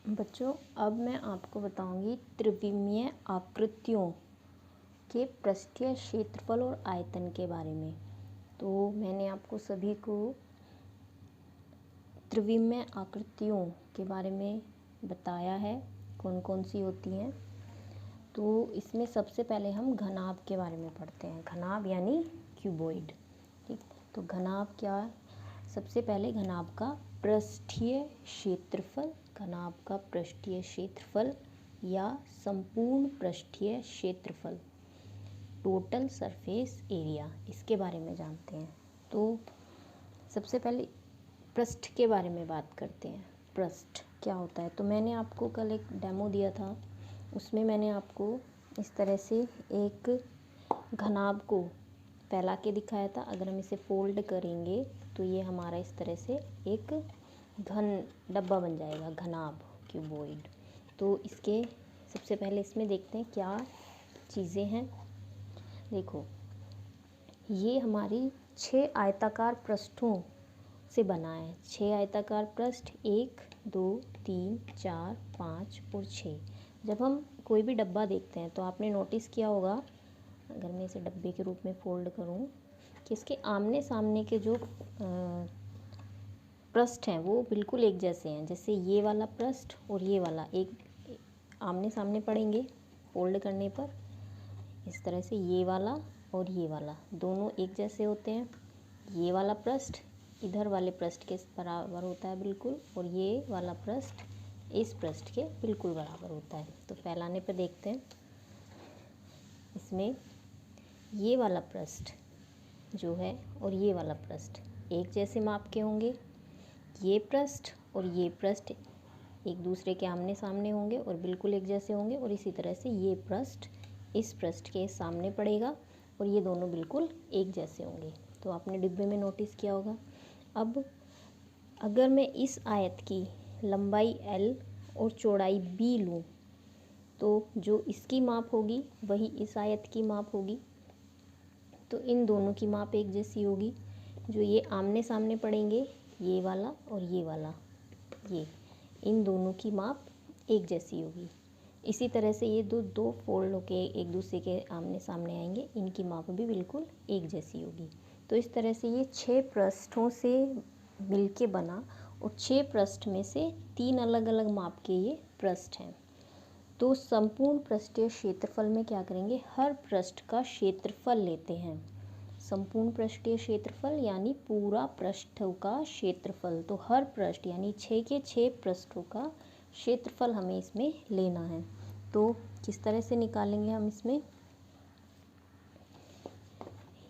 बच्चों, अब मैं आपको बताऊंगी त्रिविमीय आकृतियों के पृष्ठीय क्षेत्रफल और आयतन के बारे में। तो मैंने आपको सभी को त्रिविमीय आकृतियों के बारे में बताया है, कौन कौन सी होती हैं। तो इसमें सबसे पहले हम घनाभ के बारे में पढ़ते हैं। घनाभ यानी क्यूबॉइड। ठीक, तो घनाभ क्या है? सबसे पहले घनाभ का पृष्ठीय क्षेत्रफल, घनाभ का पृष्ठीय क्षेत्रफल या संपूर्ण पृष्ठीय क्षेत्रफल, टोटल सरफेस एरिया, इसके बारे में जानते हैं। तो सबसे पहले पृष्ठ के बारे में बात करते हैं। पृष्ठ क्या होता है? तो मैंने आपको कल एक डेमो दिया था, उसमें मैंने आपको इस तरह से एक घनाभ को फैला के दिखाया था। अगर हम इसे फोल्ड करेंगे तो ये हमारा इस तरह से एक घन डब्बा बन जाएगा, घनाभ क्यूबॉइड। तो इसके सबसे पहले इसमें देखते हैं क्या चीज़ें हैं। देखो, ये हमारी 6 आयताकार पृष्ठों से बना है। 6 आयताकार पृष्ठ, 1 2 3 4 5 और 6। जब हम कोई भी डब्बा देखते हैं तो आपने नोटिस किया होगा, अगर मैं इसे डब्बे के रूप में फोल्ड करूं, कि इसके आमने सामने के जो पृष्ठ हैं वो बिल्कुल एक जैसे हैं। जैसे ये वाला पृष्ठ और ये वाला एक आमने सामने पड़ेंगे फोल्ड करने पर, इस तरह से ये वाला और ये वाला दोनों एक जैसे होते हैं। ये वाला पृष्ठ इधर वाले पृष्ठ के बराबर होता है बिल्कुल, और ये वाला पृष्ठ इस पृष्ठ के बिल्कुल बराबर होता है। तो फैलाने पर देखते हैं, इसमें ये वाला पृष्ठ जो है और ये वाला पृष्ठ एक जैसे माप के होंगे। ये पृष्ठ और ये पृष्ठ एक दूसरे के आमने सामने होंगे और बिल्कुल एक जैसे होंगे, और इसी तरह से ये पृष्ठ इस पृष्ठ के सामने पड़ेगा और ये दोनों बिल्कुल एक जैसे होंगे। तो आपने डिब्बे में नोटिस किया होगा। अब अगर मैं इस आयत की लंबाई L और चौड़ाई B लूँ तो जो इसकी माप होगी वही इस आयत की माप होगी। तो इन दोनों की माप एक जैसी होगी। जो ये आमने सामने पड़ेंगे, ये वाला और ये वाला, ये इन दोनों की माप एक जैसी होगी। इसी तरह से ये दो फोल्ड होके एक दूसरे के आमने सामने आएंगे, इनकी माप भी बिल्कुल एक जैसी होगी। तो इस तरह से ये 6 पृष्ठों से मिलके बना, और 6 पृष्ठ में से 3 अलग अलग माप के ये पृष्ठ हैं। तो संपूर्ण पृष्ठीय क्षेत्रफल में क्या करेंगे, हर पृष्ठ का क्षेत्रफल लेते हैं। संपूर्ण पृष्ठीय क्षेत्रफल यानी पूरा पृष्ठों का क्षेत्रफल। तो हर पृष्ठ यानी 6 के 6 पृष्ठों का क्षेत्रफल हमें इसमें लेना है। तो किस तरह से निकालेंगे हम इसमें,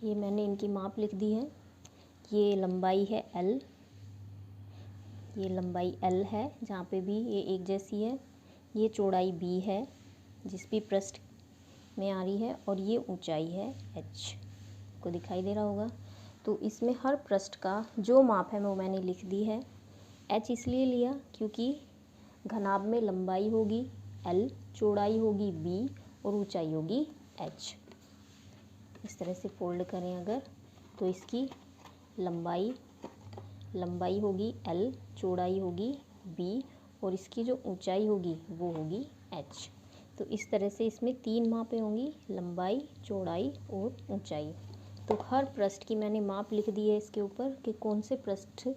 ये मैंने इनकी माप लिख दी है। ये लंबाई है L, ये लंबाई L है जहाँ पे भी ये एक जैसी है। ये चौड़ाई B है जिस भी पृष्ठ में आ रही है, और ये ऊंचाई है H, को दिखाई दे रहा होगा। तो इसमें हर पृष्ठ का जो माप है वो मैंने लिख दी है। H इसलिए लिया क्योंकि घनाभ में लंबाई होगी L, चौड़ाई होगी B और ऊंचाई होगी H। इस तरह से फोल्ड करें अगर, तो इसकी लंबाई होगी L, चौड़ाई होगी B और इसकी जो ऊंचाई होगी वो होगी H। तो इस तरह से इसमें 3 मापें होंगी, लंबाई, चौड़ाई और ऊंचाई। तो हर पृष्ठ की मैंने माप लिख दी है इसके ऊपर कि कौन से पृष्ठ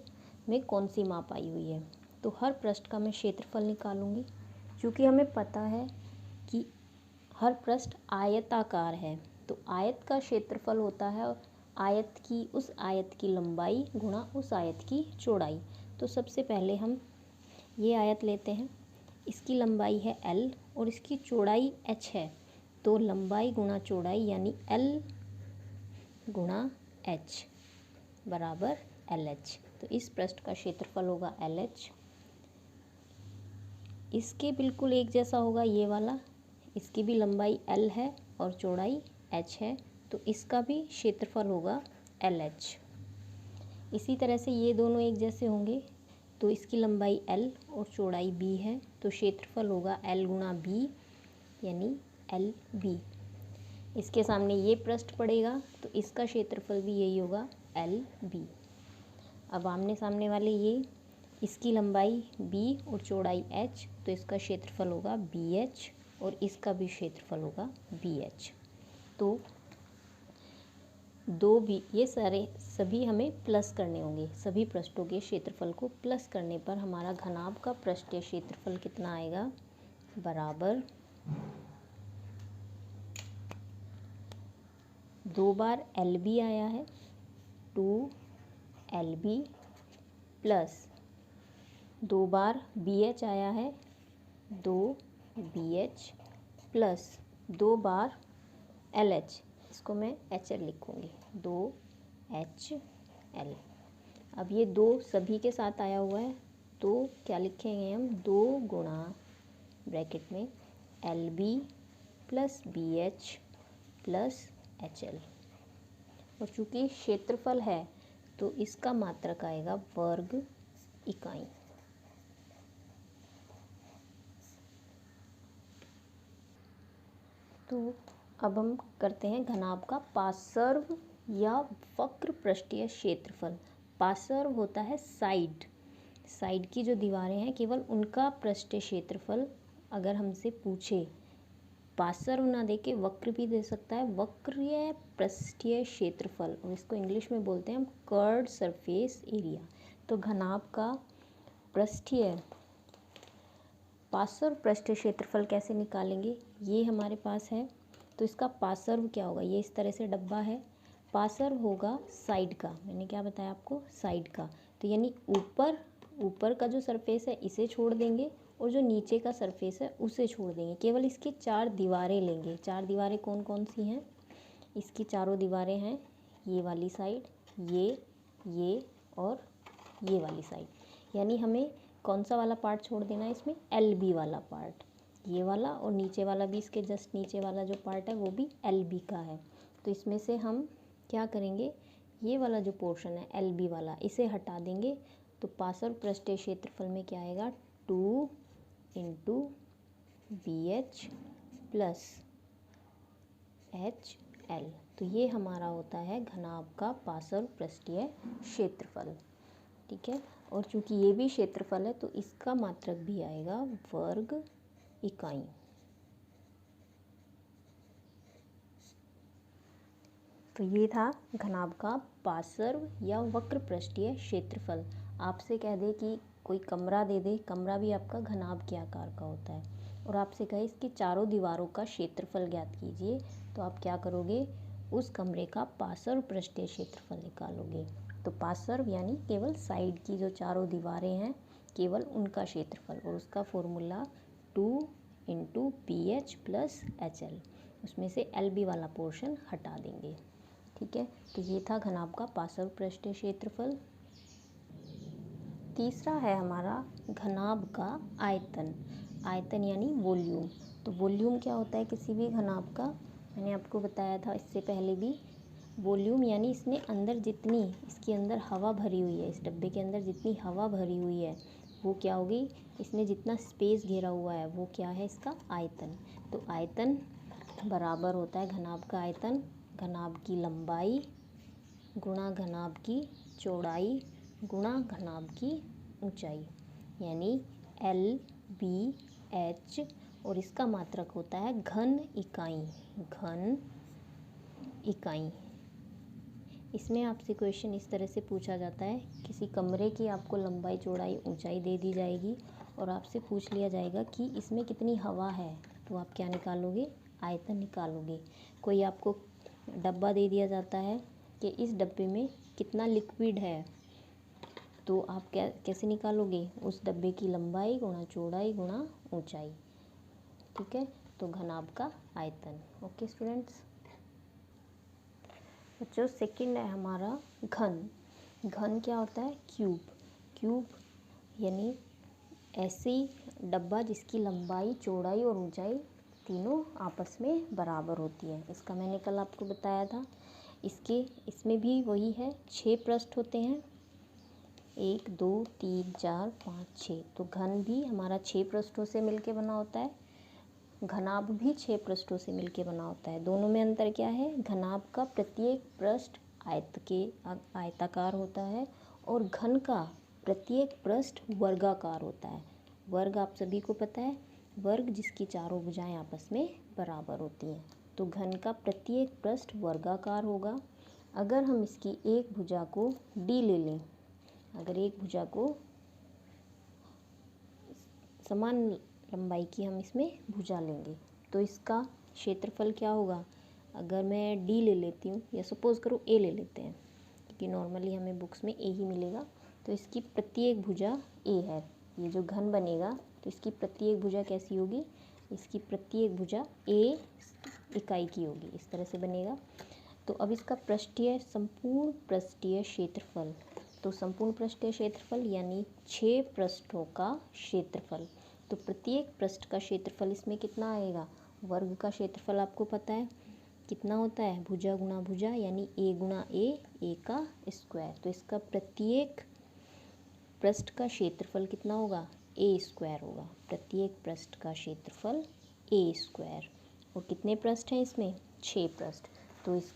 में कौन सी माप आई हुई है। तो हर पृष्ठ का मैं क्षेत्रफल निकालूंगी, क्योंकि हमें पता है कि हर पृष्ठ आयताकार है। तो आयत का क्षेत्रफल होता है उस आयत की लंबाई गुणा उस आयत की चौड़ाई। तो सबसे पहले हम ये आयत लेते हैं, इसकी लंबाई है L और इसकी चौड़ाई H है। तो लंबाई गुणा चौड़ाई यानी L गुणा H बराबर LH। तो इस पृष्ठ का क्षेत्रफल होगा LH। इसके बिल्कुल एक जैसा होगा ये वाला, इसकी भी लंबाई L है और चौड़ाई H है, तो इसका भी क्षेत्रफल होगा LH। इसी तरह से ये दोनों एक जैसे होंगे, तो इसकी लंबाई L और चौड़ाई B है, तो क्षेत्रफल होगा L गुणा B यानी LB। इसके सामने ये पृष्ठ पड़ेगा तो इसका क्षेत्रफल भी यही होगा LB। अब आमने सामने वाले इसकी लंबाई b और चौड़ाई h, तो इसका क्षेत्रफल होगा BH और इसका भी क्षेत्रफल होगा BH। तो दो भी ये सभी हमें प्लस करने होंगे, सभी पृष्ठों के क्षेत्रफल को प्लस करने पर हमारा घनाभ का पृष्ठीय क्षेत्रफल कितना आएगा, बराबर 2 बार LB आया है 2LB प्लस 2 बार BH आया है 2BH प्लस 2 बार LH, इसको मैं HL लिखूँगी 2HL। अब ये 2 सभी के साथ आया हुआ है तो क्या लिखेंगे हम, 2 गुणा ब्रैकेट में LB plus BH plus HL। और चूँकि क्षेत्रफल है तो इसका मात्रक आएगा वर्ग इकाई। तो अब हम करते हैं घनाभ का पार्श्व या वक्र पृष्ठीय क्षेत्रफल। पार्श्व होता है साइड की जो दीवारें हैं केवल उनका पृष्ठीय क्षेत्रफल अगर हमसे पूछे, पार्श्व ना दे के वक्र भी दे सकता है, वक्रीय पृष्ठीय क्षेत्रफल, और इसको इंग्लिश में बोलते हैं हम कर्व्ड सरफेस एरिया। तो घनाभ का पार्श्व पृष्ठीय क्षेत्रफल कैसे निकालेंगे, ये हमारे पास है। तो इसका पार्श्व क्या होगा, ये इस तरह से डब्बा है, पार्श्व होगा साइड का, मैंने क्या बताया आपको, साइड का। तो यानी ऊपर का जो सरफेस है इसे छोड़ देंगे और जो नीचे का सरफेस है उसे छोड़ देंगे, केवल इसकी 4 दीवारें लेंगे। 4 दीवारें कौन कौन सी हैं, इसकी चारों दीवारें हैं ये वाली साइड, ये और ये वाली साइड। यानी हमें कौन सा वाला पार्ट छोड़ देना है इसमें, LB वाला पार्ट, ये वाला, और नीचे वाला भी, इसके जस्ट नीचे वाला जो पार्ट है वो भी LB का है। तो इसमें से हम क्या करेंगे, ये वाला जो पोर्शन है LB वाला इसे हटा देंगे। तो पार्श्व पृष्ठीय क्षेत्रफल में क्या आएगा, 2 इंटू BH प्लस HL। तो ये हमारा होता है घनाभ का पार्श्व पृष्ठीय क्षेत्रफल, ठीक है। और चूंकि ये भी क्षेत्रफल है तो इसका मात्रक भी आएगा वर्ग इकाई। तो ये था घनाभ का पार्श्व या वक्र पृष्ठीय क्षेत्रफल। आपसे कह दे कि कोई कमरा दे दे, कमरा भी आपका घनाभ के आकार का होता है, और आपसे कहे इसकी चारों दीवारों का क्षेत्रफल ज्ञात कीजिए, तो आप क्या करोगे, उस कमरे का पार्श्व पृष्ठीय क्षेत्रफल निकालोगे। तो पार्श्व यानी केवल साइड की जो चारों दीवारें हैं केवल उनका क्षेत्रफल, और उसका formula 2 into BH plus HL, उसमें से LB वाला पोर्शन हटा देंगे, ठीक है। तो ये था घनाभ का पार्श्व पृष्ठीय क्षेत्रफल। तीसरा है हमारा घनाभ का आयतन यानी वॉल्यूम। तो वॉल्यूम क्या होता है किसी भी घनाभ का, मैंने आपको बताया था इससे पहले भी। वॉल्यूम यानी इसमें अंदर जितनी, इसके अंदर हवा भरी हुई है, इस डब्बे के अंदर जितनी हवा भरी हुई है वो क्या होगी, इसमें जितना स्पेस घेरा हुआ है वो क्या है, इसका आयतन। तो आयतन बराबर होता है घनाभ का आयतन घनाभ की लंबाई गुणा घनाभ की चौड़ाई गुणा घनाभ की ऊंचाई, यानी LBH, और इसका मात्रक होता है घन इकाई। इसमें आपसे क्वेश्चन इस तरह से पूछा जाता है, किसी कमरे की आपको लंबाई चौड़ाई ऊंचाई दे दी जाएगी और आपसे पूछ लिया जाएगा कि इसमें कितनी हवा है, तो आप क्या निकालोगे, आयतन निकालोगे। कोई आपको डब्बा दे दिया जाता है कि इस डब्बे में कितना लिक्विड है, तो आप कैसे निकालोगे, उस डब्बे की लंबाई गुणा चौड़ाई गुणा ऊंचाई, ठीक है। तो घनाभ का आयतन। Okay students. बच्चों सेकंड है हमारा घन क्या होता है, क्यूब यानी ऐसी डब्बा जिसकी लंबाई चौड़ाई और ऊंचाई तीनों आपस में बराबर होती है। इसका मैंने कल आपको बताया था। इसमें भी वही है, 6 पृष्ठ होते हैं, 1 2 3 4 5 6। तो घन भी हमारा 6 पृष्ठों से मिलके बना होता है, घनाभ भी 6 पृष्ठों से मिलके बना होता है। दोनों में अंतर क्या है, घनाभ का प्रत्येक पृष्ठ आयताकार होता है और घन का प्रत्येक पृष्ठ वर्गाकार होता है। वर्ग आप सभी को पता है, वर्ग जिसकी चारों भुजाएं आपस में बराबर होती हैं। तो घन का प्रत्येक पृष्ठ वर्गाकार होगा। अगर हम इसकी एक भुजा को डी ले लें, अगर एक भुजा को समान लंबाई की हम इसमें भुजा लेंगे तो इसका क्षेत्रफल क्या होगा। अगर मैं डी ले लेती हूँ या सपोज़ करो ए ले लेते हैं, क्योंकि नॉर्मली हमें बुक्स में ए ही मिलेगा, तो इसकी प्रत्येक भुजा ए है। ये जो घन बनेगा तो इसकी प्रत्येक भुजा कैसी होगी, इसकी प्रत्येक भुजा ए इकाई की होगी, इस तरह से बनेगा। तो अब इसका पृष्ठीय संपूर्ण पृष्ठीय क्षेत्रफल, तो संपूर्ण पृष्ठीय क्षेत्रफल यानी 6 पृष्ठों का क्षेत्रफल। तो प्रत्येक पृष्ठ का क्षेत्रफल इसमें कितना आएगा, वर्ग का क्षेत्रफल आपको पता है कितना होता है, भुजा गुणा भुजा यानी ए गुणा ए का स्क्वायर। तो इसका प्रत्येक पृष्ठ का क्षेत्रफल कितना होगा, ए स्क्वायर होगा। प्रत्येक पृष्ठ का क्षेत्रफल ए स्क्वायर। और कितने पृष्ठ हैं इसमें, 6 पृष्ठ। तो इस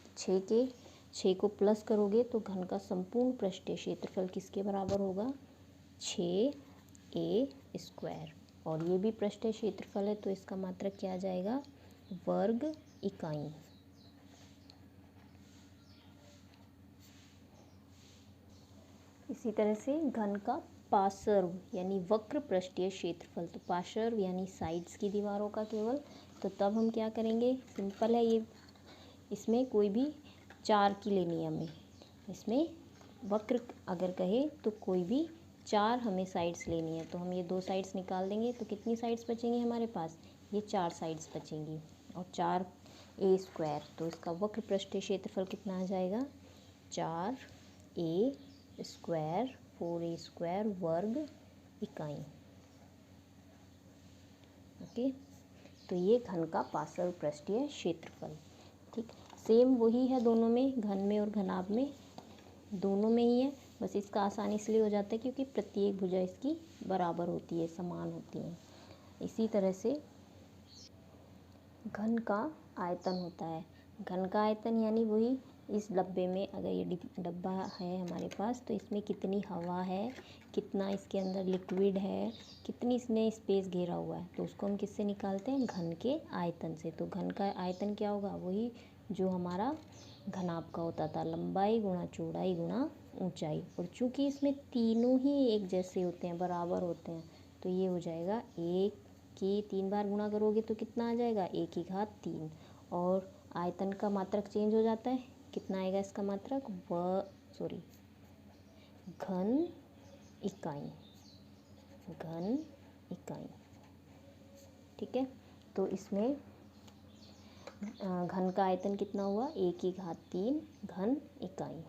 6 को प्लस करोगे तो घन का संपूर्ण पृष्ठीय क्षेत्रफल किसके बराबर होगा, 6a स्क्वायर। और ये भी पृष्ठीय क्षेत्रफल है तो इसका मात्रक क्या आ जाएगा, वर्ग इकाई। इसी तरह से घन का पार्श्व यानी वक्र पृष्ठीय क्षेत्रफल, तो पार्श्व यानी साइड्स की दीवारों का केवल, तो तब हम क्या करेंगे, सिंपल है ये, इसमें कोई भी 4 की लेनी है हमें। इसमें वक्र अगर कहे तो कोई भी 4 हमें साइड्स लेनी है, तो हम ये 2 साइड्स निकाल देंगे तो कितनी साइड्स बचेंगी हमारे पास, ये 4 साइड्स बचेंगी। और 4a स्क्वायर, तो इसका वक्र पृष्ठीय क्षेत्रफल कितना आ जाएगा, 4a स्क्वायर 4a स्क्वायर वर्ग इकाई। ओके, तो ये घन का पार्श्व पृष्ठीय क्षेत्रफल। ठीक, सेम वही है दोनों में, घन में और घनाभ में, दोनों में ही है। बस इसका आसानी इसलिए हो जाता है क्योंकि प्रत्येक भुजा इसकी बराबर होती है, समान होती है। इसी तरह से घन का आयतन होता है। घन का आयतन यानी वही, इस डब्बे में अगर ये डब्बा है हमारे पास तो इसमें कितनी हवा है, कितना इसके अंदर लिक्विड है, कितनी इसने स्पेस घेरा हुआ है, तो उसको हम किससे निकालते हैं, घन के आयतन से। तो घन का आयतन क्या होगा, वही जो हमारा घनाभ का होता था, लंबाई गुणा चौड़ाई गुणा ऊंचाई। और चूंकि इसमें तीनों ही एक जैसे होते हैं, बराबर होते हैं, तो ये हो जाएगा 1 की 3 बार गुणा करोगे तो कितना आ जाएगा, 1 की घात 3। और आयतन का मात्रक चेंज हो जाता है, कितना आएगा इसका मात्रक, घन इकाई, घन इकाई। ठीक है, तो इसमें घन का आयतन कितना हुआ, 1 की घात 3 घन इकाई।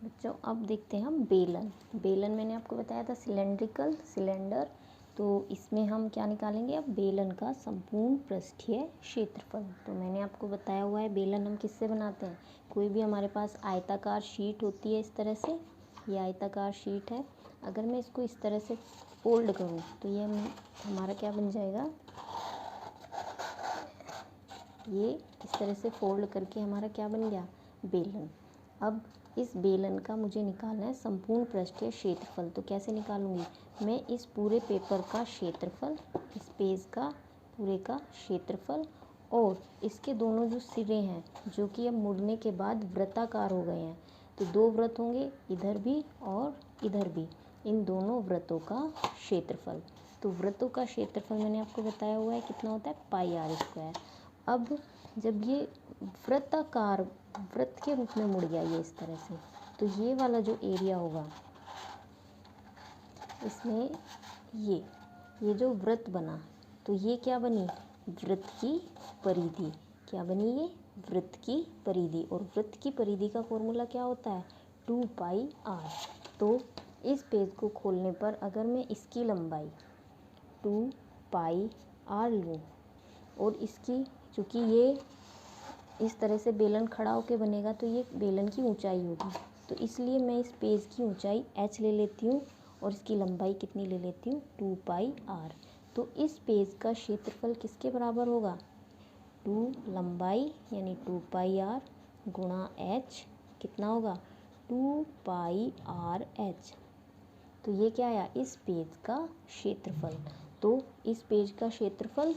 बच्चों अब देखते हैं हम बेलन। बेलन मैंने आपको बताया था सिलेंड्रिकल सिलेंडर, तो इसमें हम क्या निकालेंगे, अब बेलन का संपूर्ण पृष्ठीय क्षेत्रफल। तो मैंने आपको बताया हुआ है बेलन हम किससे बनाते हैं, कोई भी हमारे पास आयताकार शीट होती है, इस तरह से ये आयताकार शीट है। अगर मैं इसको इस तरह से फोल्ड करूँ तो ये हमारा क्या बन जाएगा, ये इस तरह से फोल्ड करके हमारा क्या बन गया, बेलन। अब इस बेलन का मुझे निकालना है संपूर्ण पृष्ठीय क्षेत्रफल। तो कैसे निकालूंगी, मैं इस पूरे पेपर का क्षेत्रफल, इस पेज का पूरे का क्षेत्रफल, और इसके दोनों जो सिरे हैं जो कि अब मुड़ने के बाद वृत्ताकार हो गए हैं, तो 2 वृत्त होंगे इधर भी और इधर भी, इन दोनों वृत्तों का क्षेत्रफल। तो वृत्तों का क्षेत्रफल मैंने आपको बताया हुआ है कितना होता है, पाई आर स्क्वायर। अब जब ये वृत्ताकार वृत्त के रूप में मुड़ गया ये इस तरह से, तो ये वाला जो एरिया होगा इसमें ये जो वृत्त बना, तो ये क्या बनी, वृत्त की परिधि। क्या बनी, ये वृत्त की परिधि। और वृत्त की परिधि का फॉर्मूला क्या होता है, 2 पाई आर। तो इस पेज को खोलने पर अगर मैं इसकी लंबाई 2 पाई आर लूँ, और इसकी, चूँकि ये इस तरह से बेलन खड़ा होकर बनेगा तो ये बेलन की ऊंचाई होगी, तो इसलिए मैं इस पेज की ऊंचाई h ले लेती हूँ और इसकी लंबाई कितनी ले लेती हूँ, 2 पाई आर। तो इस पेज का क्षेत्रफल किसके बराबर होगा, 2 लंबाई यानी 2 पाई आर गुणा h, कितना होगा 2πr/h। तो ये क्या आया, इस पेज का क्षेत्रफल। तो इस पेज का क्षेत्रफल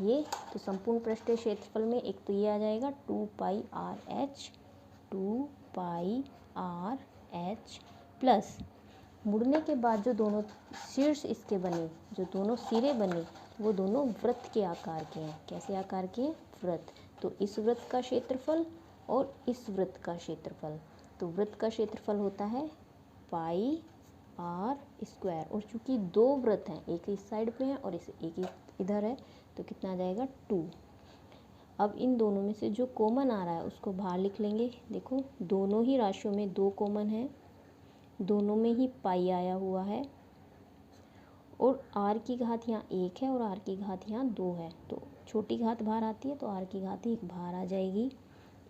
ये, तो संपूर्ण पृष्ठीय क्षेत्रफल में एक तो ये आ जाएगा 2πr/h, 2πr/h प्लस मुड़ने के बाद जो दोनों शीर्ष इसके बने, जो दोनों सिरे बने, वो दोनों वृत्त के आकार के हैं। कैसे आकार के हैं, वृत्त। तो इस वृत्त का क्षेत्रफल और इस वृत्त का क्षेत्रफल, तो वृत्त का क्षेत्रफल होता है πr²। और चूंकि दो वृत्त हैं, एक इस साइड पे है और एक इधर है, तो कितना आ जाएगा 2। अब इन दोनों में से जो कॉमन आ रहा है उसको बाहर लिख लेंगे। देखो दोनों ही राशियों में 2 कॉमन है, दोनों में ही पाई आया हुआ है, और r की घात यहाँ 1 है और r की घात यहाँ 2 है। तो छोटी घात बाहर आती है तो r की घात 1 बाहर आ जाएगी।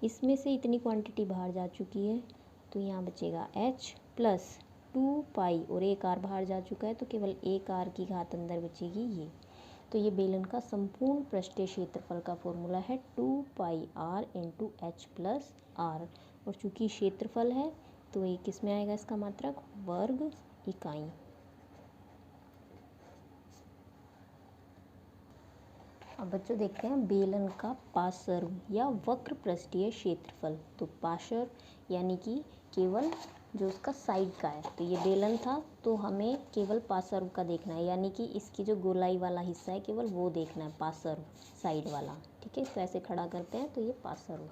इसमें से इतनी क्वांटिटी बाहर जा चुकी है, तो यहाँ बचेगा h प्लस 2π, और एक r बाहर जा चुका है तो केवल एक r की घात अंदर बचेगी ये। तो ये बेलन का संपूर्ण पृष्ठीय क्षेत्रफल का फॉर्मूला है 2πr × h प्लस r। और चूंकि क्षेत्रफल है तो ये किस में आएगा, इसका मात्रक वर्ग इकाई। अब बच्चों देखते हैं बेलन का पार्श्व या वक्र पृष्ठीय क्षेत्रफल। तो पार्श्व यानी कि केवल जो उसका साइड का है, तो ये बेलन था तो हमें केवल पार्श्व का देखना है, यानी कि इसकी जो गोलाई वाला हिस्सा है केवल वो देखना है, पार्श्व साइड वाला। ठीक है, इसको ऐसे खड़ा करते हैं तो ये पार्श्व,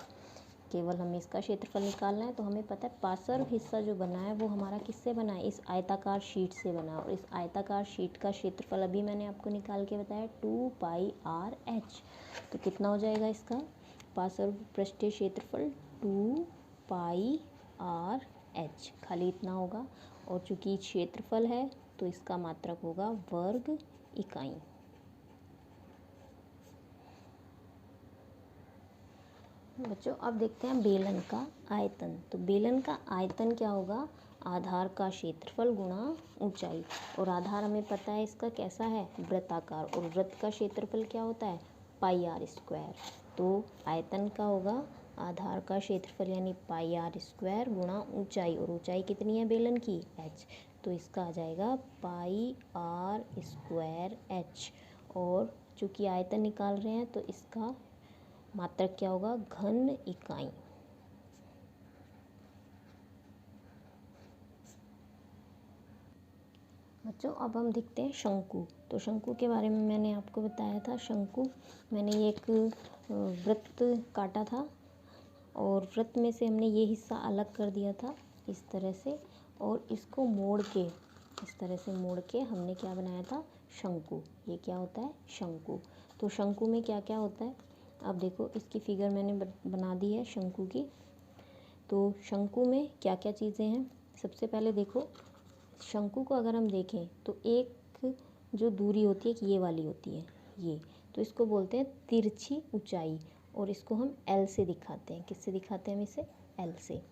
केवल हमें इसका क्षेत्रफल निकालना है। तो हमें पता है पार्श्व हिस्सा जो बना है वो हमारा किससे बना है, इस आयताकार शीट से बना है। और इस आयताकार शीट का क्षेत्रफल अभी मैंने आपको निकाल के बताया 2πr/h। तो कितना हो जाएगा इसका पार्श्व पृष्ठीय क्षेत्रफल 2πr/h, खाली इतना होगा। और चूंकि क्षेत्रफल है तो इसका मात्रक होगा वर्ग इकाई। बच्चों अब देखते हैं बेलन का आयतन। तो बेलन का आयतन क्या होगा, आधार का क्षेत्रफल गुणा ऊंचाई। और आधार हमें पता है इसका कैसा है, वृत्ताकार, और वृत्त का क्षेत्रफल क्या होता है, πr²। तो आयतन का होगा आधार का क्षेत्रफल यानी πr² गुणा ऊंचाई, और ऊंचाई कितनी है बेलन की, h। तो इसका आ जाएगा πr²h। और चूंकि आयतन निकाल रहे हैं तो इसका मात्रक क्या होगा, घन इकाई। बच्चों अब हम देखते हैं शंकु। तो शंकु के बारे में मैंने आपको बताया था। शंकु मैंने ये एक वृत्त काटा था और वृत्त में से हमने ये हिस्सा अलग कर दिया था इस तरह से, और इसको मोड़ के, इस तरह से मोड़ के हमने क्या बनाया था, शंकु। ये क्या होता है, शंकु। तो शंकु में क्या क्या होता है, अब देखो इसकी फिगर मैंने बना दी है शंकु की। तो शंकु में क्या क्या चीज़ें हैं, सबसे पहले देखो शंकु को अगर हम देखें तो एक जो दूरी होती है कि ये वाली होती है ये, तो इसको बोलते हैं तिरछी ऊंचाई, और इसको हम L से दिखाते हैं। किससे दिखाते हैं हम इसे, L से।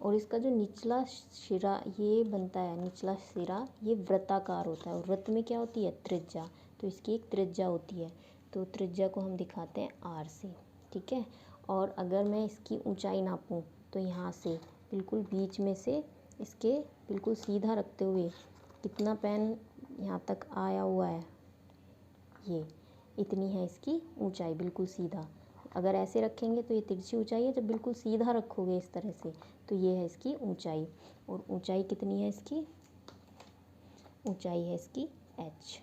और इसका जो निचला सिरा ये बनता है, निचला सिरा ये वृत्ताकार होता है, और वृत्त में क्या होती है, त्रिज्या। तो इसकी एक त्रिज्या होती है, तो त्रिज्या को हम दिखाते हैं R से। ठीक है, और अगर मैं इसकी ऊंचाई नापूं तो यहाँ से बिल्कुल बीच में से इसके बिल्कुल सीधा रखते हुए कितना पैन यहाँ तक आया हुआ है, ये इतनी है इसकी ऊंचाई, बिल्कुल सीधा। अगर ऐसे रखेंगे तो ये तिरछी ऊंचाई है, जब बिल्कुल सीधा रखोगे इस तरह से तो ये है इसकी ऊंचाई। और ऊंचाई कितनी है इसकी, ऊंचाई है इसकी h।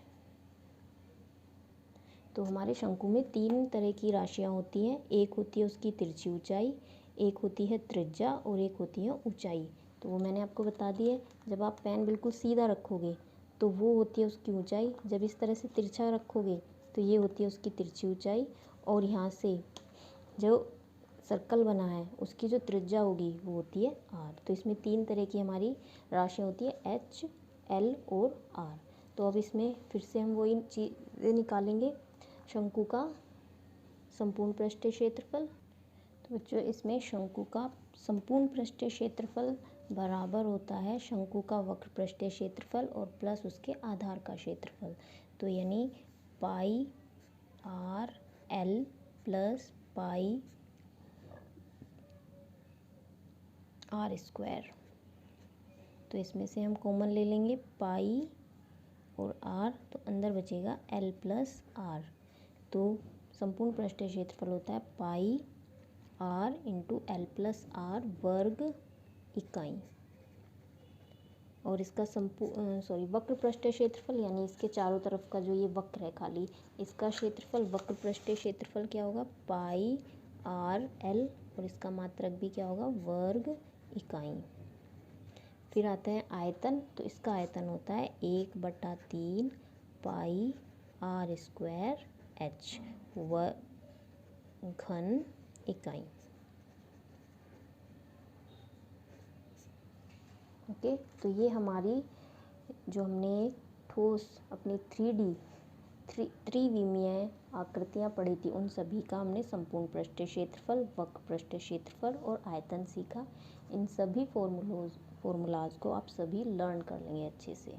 तो हमारे शंकु में 3 तरह की राशियाँ होती हैं, एक होती है उसकी तिरछी ऊंचाई, एक होती है त्रिज्या, और एक होती है ऊंचाई। तो वो मैंने आपको बता दी है। जब आप पेन बिल्कुल सीधा रखोगे तो वो होती है उसकी ऊंचाई, जब इस तरह से तिरछा रखोगे तो ये होती है उसकी तिरछी ऊंचाई, और यहाँ से जो सर्कल बना है उसकी जो त्रिज्या होगी वो होती है r। तो इसमें 3 तरह की हमारी राशियाँ होती है h, l और r। तो अब इसमें फिर से हम वही चीज़ें निकालेंगे, शंकु का संपूर्ण पृष्ठीय क्षेत्रफल। तो बच्चों इसमें शंकु का संपूर्ण पृष्ठीय क्षेत्रफल बराबर होता है शंकु का वक्र पृष्ठीय क्षेत्रफल और प्लस उसके आधार का क्षेत्रफल। तो यानी πr l plus π are square. तो इसमें से हम कॉमन ले लेंगे पाई और आर, तो अंदर बचेगा एल प्लस आर। तो संपूर्ण पृष्ठीय क्षेत्रफल होता है pi r into l plus r वर्ग इकाई। और इसका वक्र पृष्ठीय क्षेत्रफल यानी इसके चारों तरफ का जो ये वक्र है खाली, इसका क्षेत्रफल वक्र पृष्ठीय क्षेत्रफल क्या होगा पाई आर एल, और इसका मात्रक भी क्या होगा वर्ग इकाई। फिर आता है आयतन, तो इसका आयतन होता है 1/3 पाई आर स्क्वायर एच घन इकाई। ओके, तो ये हमारी जो हमने ठोस अपनी त्रिविमीय आकृतियाँ पढ़ी थी, उन सभी का हमने संपूर्ण पृष्ठीय क्षेत्रफल, वक्र पृष्ठीय क्षेत्रफल और आयतन सीखा। इन सभी फॉर्मूलाज को आप सभी लर्न कर लेंगे अच्छे से।